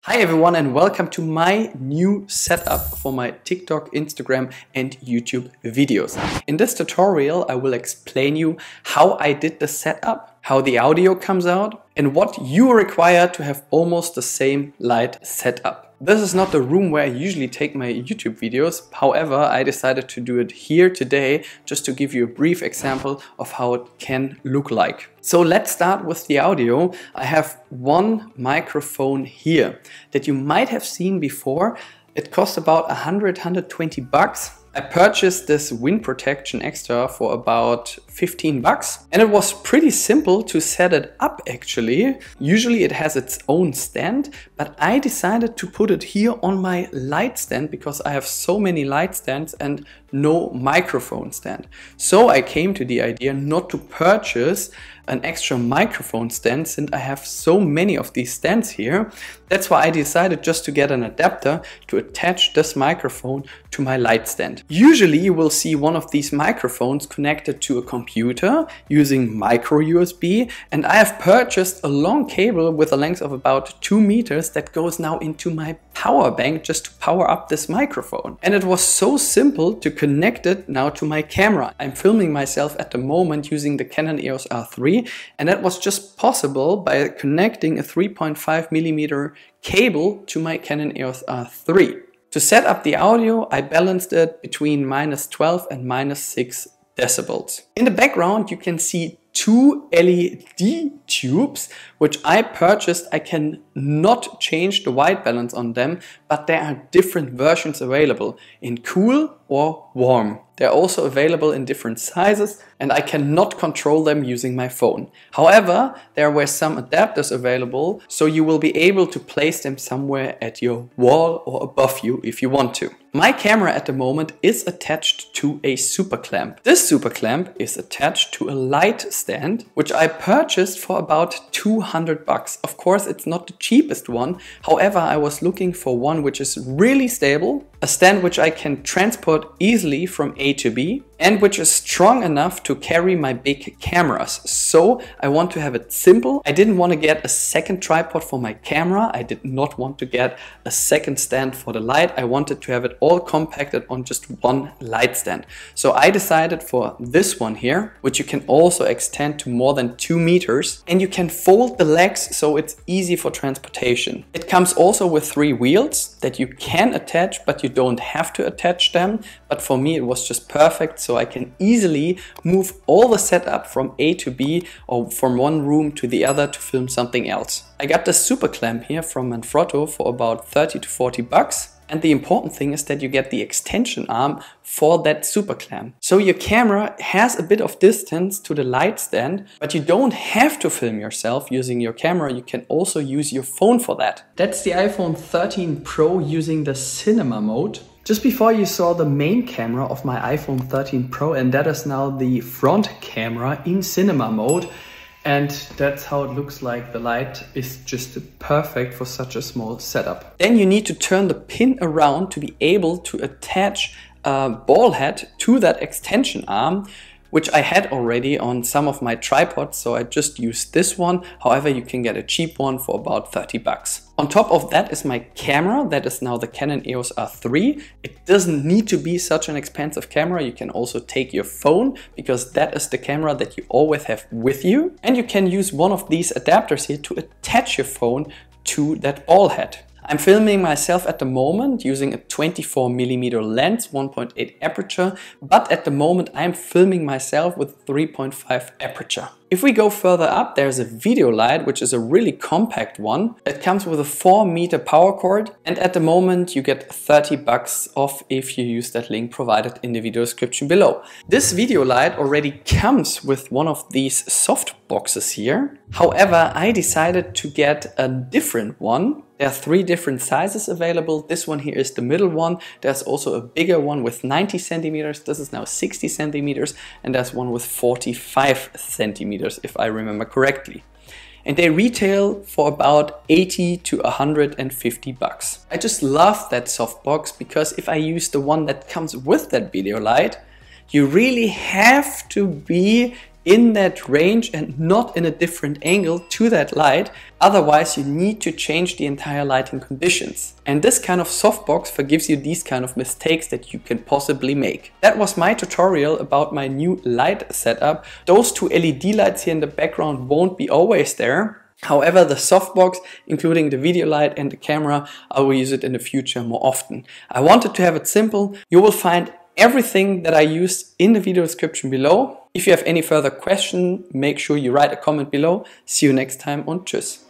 Hi everyone and welcome to my new setup for my TikTok, Instagram and YouTube videos. In this tutorial I will explain you how I did the setup, how the audio comes out and what you require to have almost the same light setup. This is not the room where I usually take my YouTube videos, however I decided to do it here today just to give you a brief example of how it can look like. So let's start with the audio. I have one microphone here that you might have seen before. It costs about 120 bucks. I purchased this wind protection extra for about 15 bucks and it was pretty simple to set it up actually. Usually it has its own stand, but I decided to put it here on my light stand because I have so many light stands and no microphone stand. So I came to the idea not to purchase an extra microphone stand since I have so many of these stands here. That's why I decided just to get an adapter to attach this microphone to my light stand. Usually you will see one of these microphones connected to a computer using micro USB, and I have purchased a long cable with a length of about 2 meters that goes now into my power bank just to power up this microphone. And it was so simple to connect it now to my camera. I'm filming myself at the moment using the Canon EOS R3, and that was just possible by connecting a 3.5mm cable to my Canon EOS R3. To set up the audio, I balanced it between -12 and -6 decibels. In the background, you can see two LED tubes, which I purchased. I can not change the white balance on them, but there are different versions available in cool or warm. They're also available in different sizes and I cannot control them using my phone. However, there were some adapters available, so you will be able to place them somewhere at your wall or above you if you want to. My camera at the moment is attached to a super clamp. This super clamp is attached to a light stand, which I purchased for about 200 bucks. Of course, it's not the cheapest one. However, I was looking for one which is really stable, a stand which I can transport easily from A to B, and which is strong enough to carry my big cameras. So I want to have it simple. I didn't want to get a second tripod for my camera. I did not want to get a second stand for the light. I wanted to have it all compacted on just one light stand. So I decided for this one here, which you can also extend to more than 2 meters, and you can fold the legs so it's easy for transportation. It comes also with 3 wheels that you can attach, but you don't have to attach them. But for me it was just perfect, so I can easily move all the setup from A to B or from one room to the other to film something else. I got the super clamp here from Manfrotto for about 30 to 40 bucks. And the important thing is that you get the extension arm for that super clamp. So your camera has a bit of distance to the light stand, but you don't have to film yourself using your camera. You can also use your phone for that. That's the iPhone 13 Pro using the cinema mode. Just before you saw the main camera of my iPhone 13 Pro, and that is now the front camera in cinema mode. And that's how it looks like. The light is just perfect for such a small setup. Then you need to turn the pin around to be able to attach a ball head to that extension arm, which I had already on some of my tripods, so I just used this one. However, you can get a cheap one for about 30 bucks. On top of that is my camera. That is now the Canon EOS R3. It doesn't need to be such an expensive camera. You can also take your phone because that is the camera that you always have with you. And you can use one of these adapters here to attach your phone to that ball head. I'm filming myself at the moment using a 24mm lens, 1.8 aperture, but at the moment I'm filming myself with 3.5 aperture. If we go further up, there's a video light, which is a really compact one. It comes with a 4-meter power cord, and at the moment you get 30 bucks off if you use that link provided in the video description below. This video light already comes with one of these soft boxes here. However, I decided to get a different one. There are 3 different sizes available. This one here is the middle one. There's also a bigger one with 90 centimeters. This is now 60 centimeters, and there's one with 45 centimeters. If I remember correctly. And they retail for about 80 to 150 bucks. I just love that soft box because if I use the one that comes with that video light, you really have to be in that range and not in a different angle to that light. Otherwise, you need to change the entire lighting conditions. And this kind of softbox forgives you these kind of mistakes that you can possibly make. That was my tutorial about my new light setup. Those two LED lights here in the background won't be always there. However, the softbox, including the video light and the camera, I will use it in the future more often. I wanted to have it simple. You will find everything that I used in the video description below. If you have any further question, make sure you write a comment below. See you next time und tschüss.